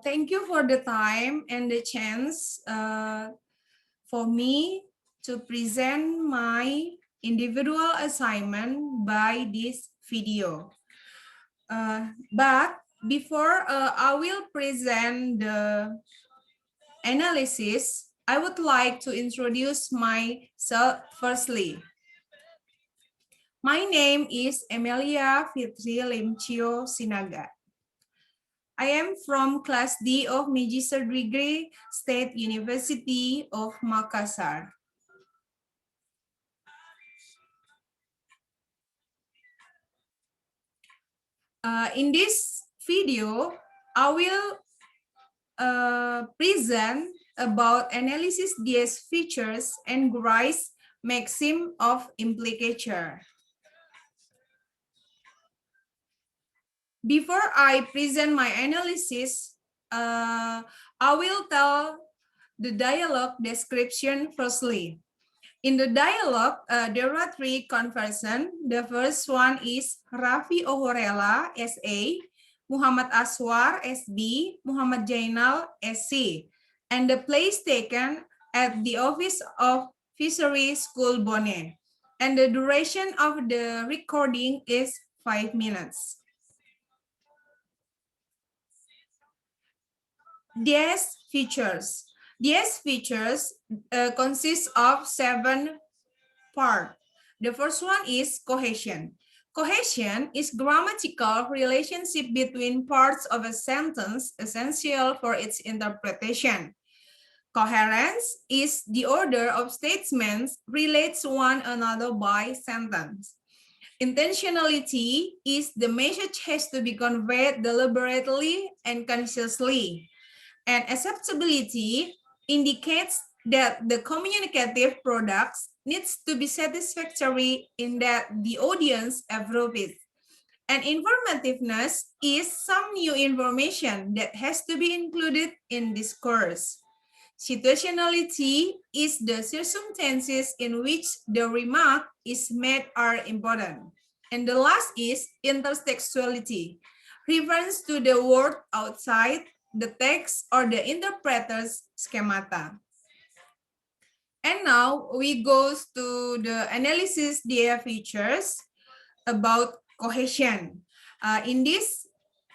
Thank you for the time and the chance for me to present my individual assignment by this video. But before I will present the analysis, I would like to introduce myself firstly. My name is Emelia Fitri El-Chio Sinaga. I am from Class D of Magister degree, State University of Makassar. In this video, I will present about analysis DS features and Grice Maxim of Implicature. Before I present my analysis, I will tell the dialogue description firstly. In the dialogue, there are three conversations. The first one is Raffi Ohorela, SA, Muhammad Aswar, SB, Muhammad Jainal, SC, and the place taken at the office of Fishery School Bone. And the duration of the recording is 5 minutes. DS features. DS features consist of 7 parts. The first one is cohesion. Cohesion is grammatical relationship between parts of a sentence essential for its interpretation. Coherence is the order of statements relates one another by sentence. Intentionality is the message has to be conveyed deliberately and consciously. And acceptability indicates that the communicative products needs to be satisfactory in that the audience approves it. And informativeness is some new information that has to be included in discourse. Situationality is the circumstances in which the remark is made are important. And the last is intertextuality, reference to the word outside the text or the interpreter's schemata. And now we go to the analysis data features about cohesion. In this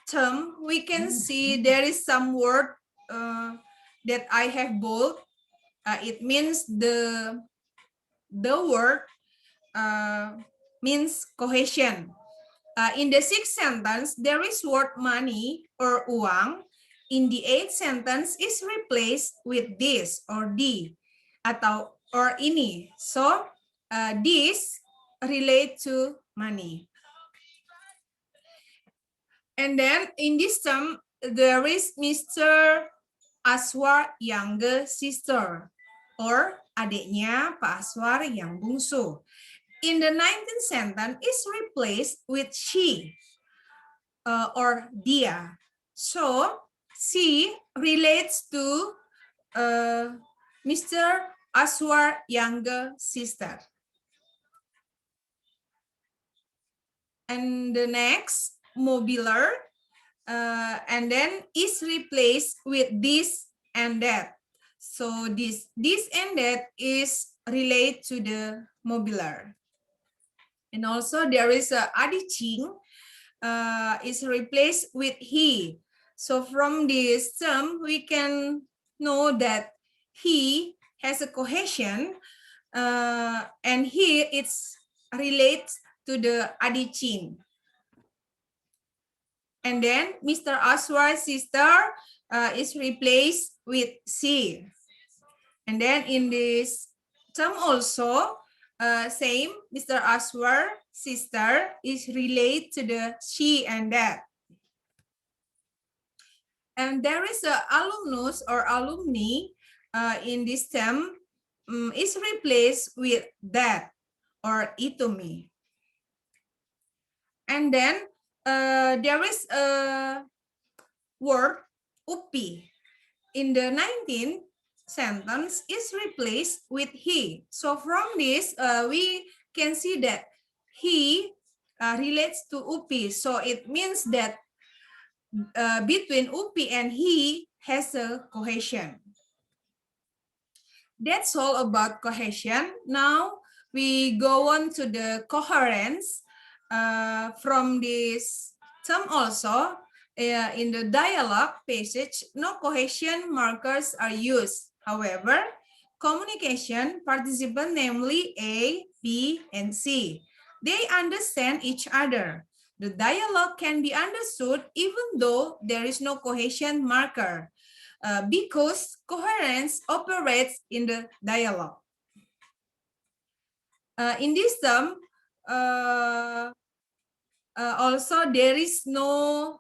term, we can see there is some word that I have bold. It means the word means cohesion. In the 6th sentence, there is word money or uang. In the 8th sentence is replaced with this or di atau or ini. So this relate to money. And then in this term, there is Mr. Aswar younger sister or adiknya Pak Aswar yang bungsu. In the 19th sentence is replaced with she or dia. So she relates to Mr. Aswar younger sister. And the next mobiler and then is replaced with this and that. So this and that is related to the mobiler. And also there is a adiching is replaced with he. So from this term, we can know that he has a cohesion and he it's relates to the adiching. And then Mr. Aswar's sister is replaced with she. And then in this term also, same, Mr. Aswar sister is related to the she and that. And there is a alumnus or alumni in this term is replaced with that or itumi. And then there is a word upi. In the 19th sentence is replaced with he. So from this, we can see that he relates to upi. So it means that between Upi and he has a cohesion. That's all about cohesion. Now we go on to the coherence. From this term also, in the dialogue passage, no cohesion markers are used. However, communication participants, namely A, B, and C, they understand each other. The dialogue can be understood even though there is no cohesion marker. Because coherence operates in the dialogue. In this term, also there is no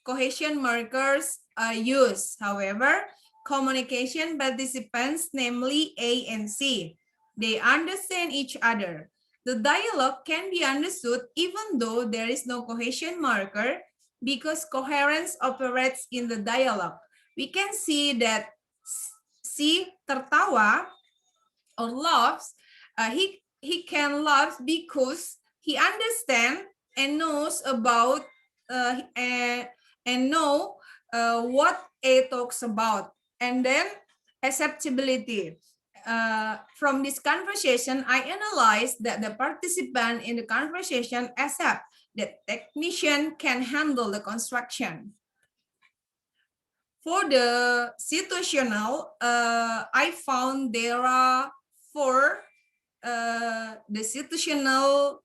cohesion markers used. However, communication participants, namely A and C, they understand each other. The dialogue can be understood even though there is no cohesion marker because coherence operates in the dialogue. We can see that C tertawa or laughs. He can laugh because he understands and knows about and know what A talks about. And then acceptability. From this conversation, I analyzed that the participant in the conversation accept that technician can handle the construction. For the situational, I found there are four the situational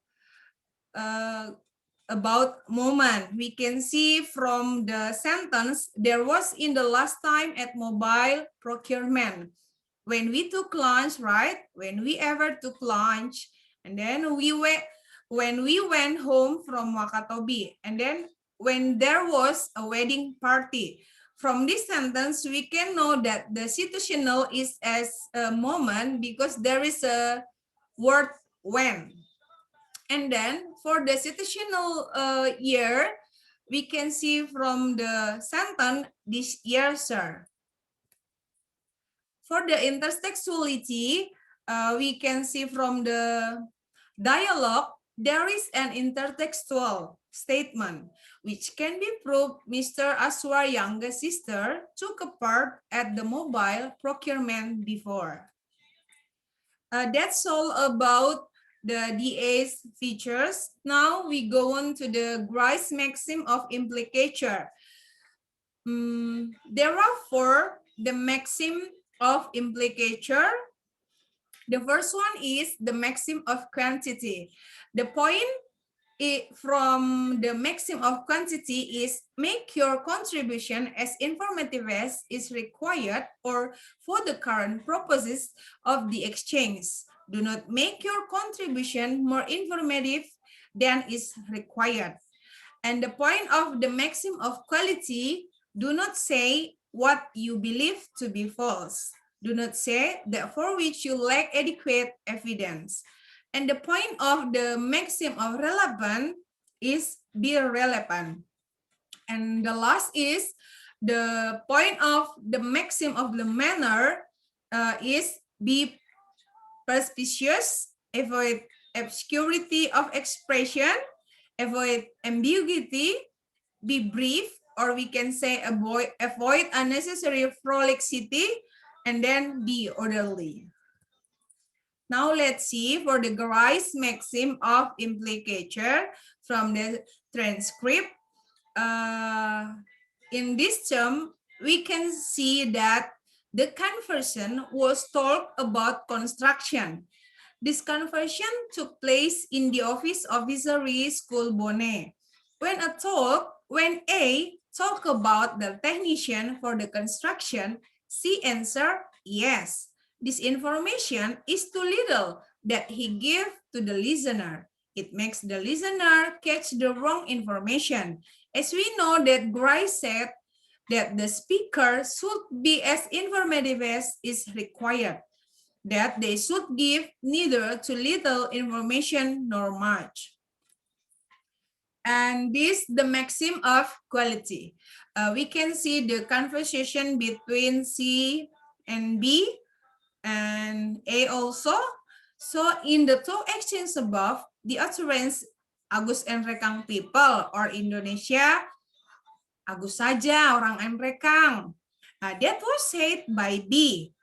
about moment. We can see from the sentence, there was in the last time at mobile procurement. When we took lunch, right? When we ever took lunch, and then when we went home from Wakatobi, and then when there was a wedding party. From this sentence, we can know that the situational is as a moment because there is a word when. And then for the situational year, we can see from the sentence, this year, sir. For the intertextuality, we can see from the dialogue, there is an intertextual statement, which can be proved Mr. Aswar's younger sister took a part at the mobile procurement before. That's all about the DA's features. Now we go on to the Grice Maxim of Implicature. There are four, the Maxim of Implicature. The first one is the maxim of quantity. The point from the maxim of quantity is make your contribution as informative as is required or for the current purposes of the exchange. Do not make your contribution more informative than is required. And the point of the maxim of quality, do not say what you believe to be false. Do not say that for which you lack adequate evidence. And the point of the maxim of relevant is be relevant. And the last is the point of the maxim of the manner is be perspicuous, avoid obscurity of expression, avoid ambiguity, be brief, or we can say avoid unnecessary prolixity, and then be orderly. Now let's see for the Grice maxim of implicature from the transcript. In this term, we can see that the conversion was talked about construction. This conversion took place in the office of Visery School Bonnet. When A talked about the technician for the construction, C answered yes. This information is too little that he gave to the listener. It makes the listener catch the wrong information. As we know that Grice said that the speaker should be as informative as is required, that they should give neither too little information nor much. And this the maxim of quality. We can see the conversation between C and B and A also. So in the two exchanges above, the utterance Agus and Rekang people or Indonesia Agus saja orang Amrekang. That was said by B.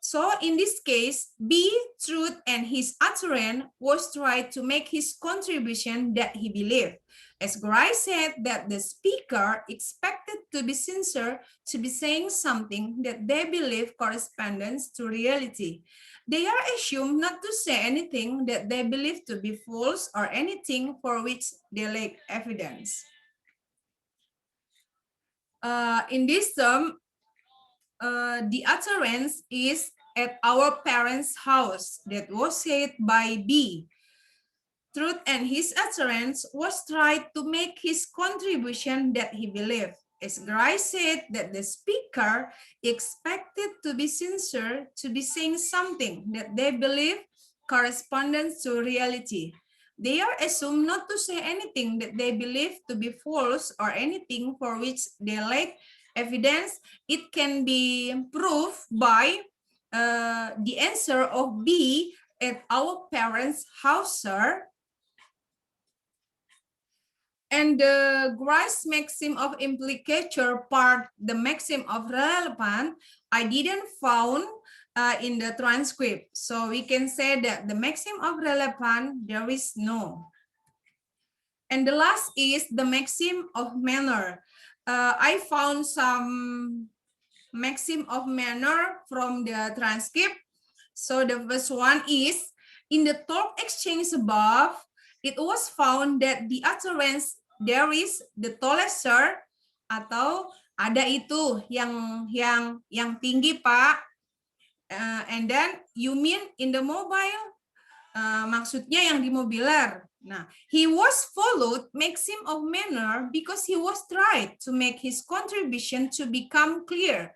So in this case, B, truth and his utterance was tried to make his contribution that he believed. As Grice said that the speaker expected to be sincere, to be saying something that they believe corresponds to reality. They are assumed not to say anything that they believe to be false or anything for which they lack evidence. In this term, the utterance is at our parents' house that was said by B. Truth and his utterance was tried to make his contribution that he believed. As Grice said that the speaker expected to be sincere, to be saying something that they believe corresponds to reality. They are assumed not to say anything that they believe to be false or anything for which they lack evidence. It can be proved by the answer of B at our parents' house, sir. And the Grice Maxim of Implicature part, the Maxim of Relevant, I didn't found in the transcript. So we can say that the Maxim of Relevant, there is no. And the last is the Maxim of Manner. I found some Maxim of Manner from the transcript. So the first one is, in the talk exchange above, it was found that the utterance there is the tallest sir, atau ada itu yang tinggi Pak, and then you mean in the mobile, maksudnya yang di mobiler. Nah, he was followed Maxim of Manner because he was tried to make his contribution to become clear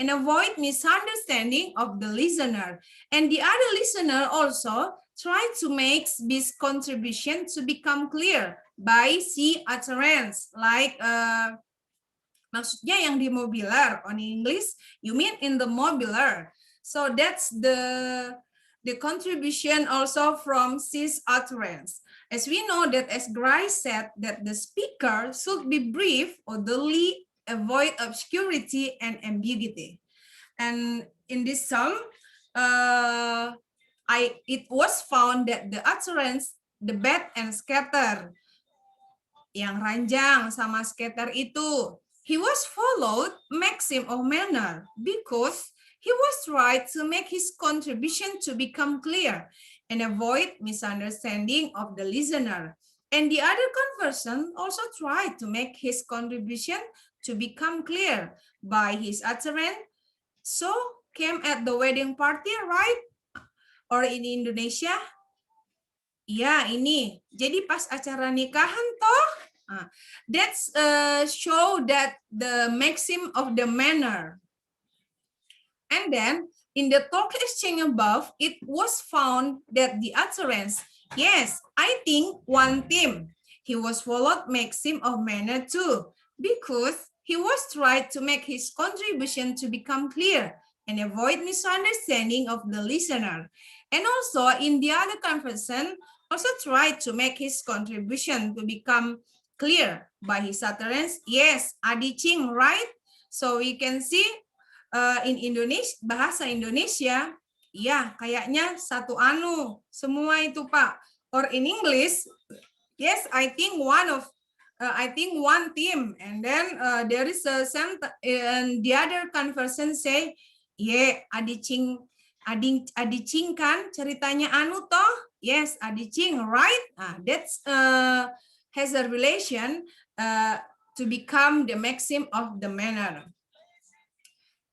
and avoid misunderstanding of the listener. And the other listener also tried to make this contribution to become clear by C utterance, like maksudnya yang di mobiler. On English, you mean in the mobiler. So that's the contribution also from C's utterance. As we know that, as Grice said, that the speaker should be brief, orderly, avoid obscurity and ambiguity. And in this sum, it was found that the utterance, the bed and scatter, yang ranjang sama scatter itu, he was followed Maxim of Manner because he was tried to make his contribution to become clear and avoid misunderstanding of the listener. And the other conversion also tried to make his contribution to become clear by his utterance. So came at the wedding party, right? Or in Indonesia? Ya, ini. Jadi pas acara nikahan toh, that's show that the maxim of the manner. And then in the talk exchange above, it was found that the utterance, yes, I think one team. He was followed maxim of manner too, because he was tried to make his contribution to become clear and avoid misunderstanding of the listener. And also in the other conversation, also tried to make his contribution to become clear by his utterance. Yes, adicing, right? So we can see in Indonesia, bahasa Indonesia, ya kayaknya satu anu, semua itu Pak. Or in English, yes, I think one team, and then there is a sentence, and the other conversion say, yeah, adicing kan ceritanya anu toh, yes, adicing, right? That's has a relation to become the maxim of the manner.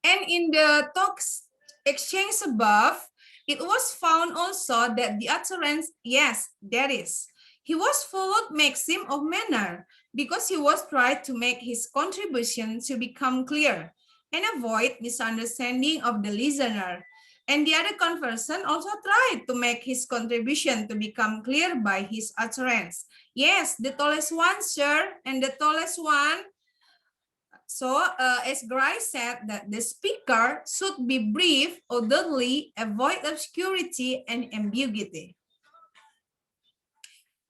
And in the talks exchange above, it was found also that the utterance, yes, that is. He was followed maxim of manner because he was tried to make his contribution to become clear and avoid misunderstanding of the listener. And the other conversion also tried to make his contribution to become clear by his utterance. Yes, the tallest one, sir, and the tallest one. So, as Grice said, that the speaker should be brief, orderly, avoid obscurity and ambiguity.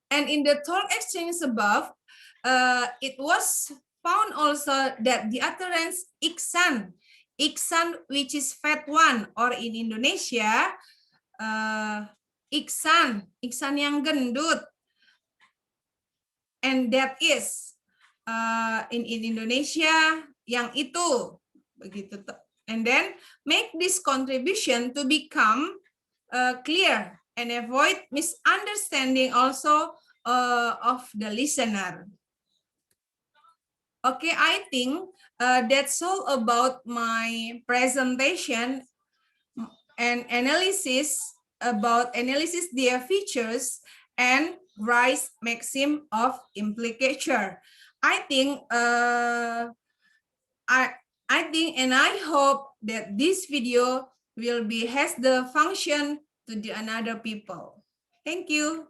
And in the talk exchange above, it was found also that the utterance iksan, which is fat one, or in Indonesia, iksan yang gendut, and that is in Indonesia yang itu, begitu. And then make this contribution to become clear and avoid misunderstanding also of the listener. Okay, I think that's all about my presentation and analysis their features and Grice Maxim of Implicature. I think I think and I hope that this video will be has the function to the another people. Thank you.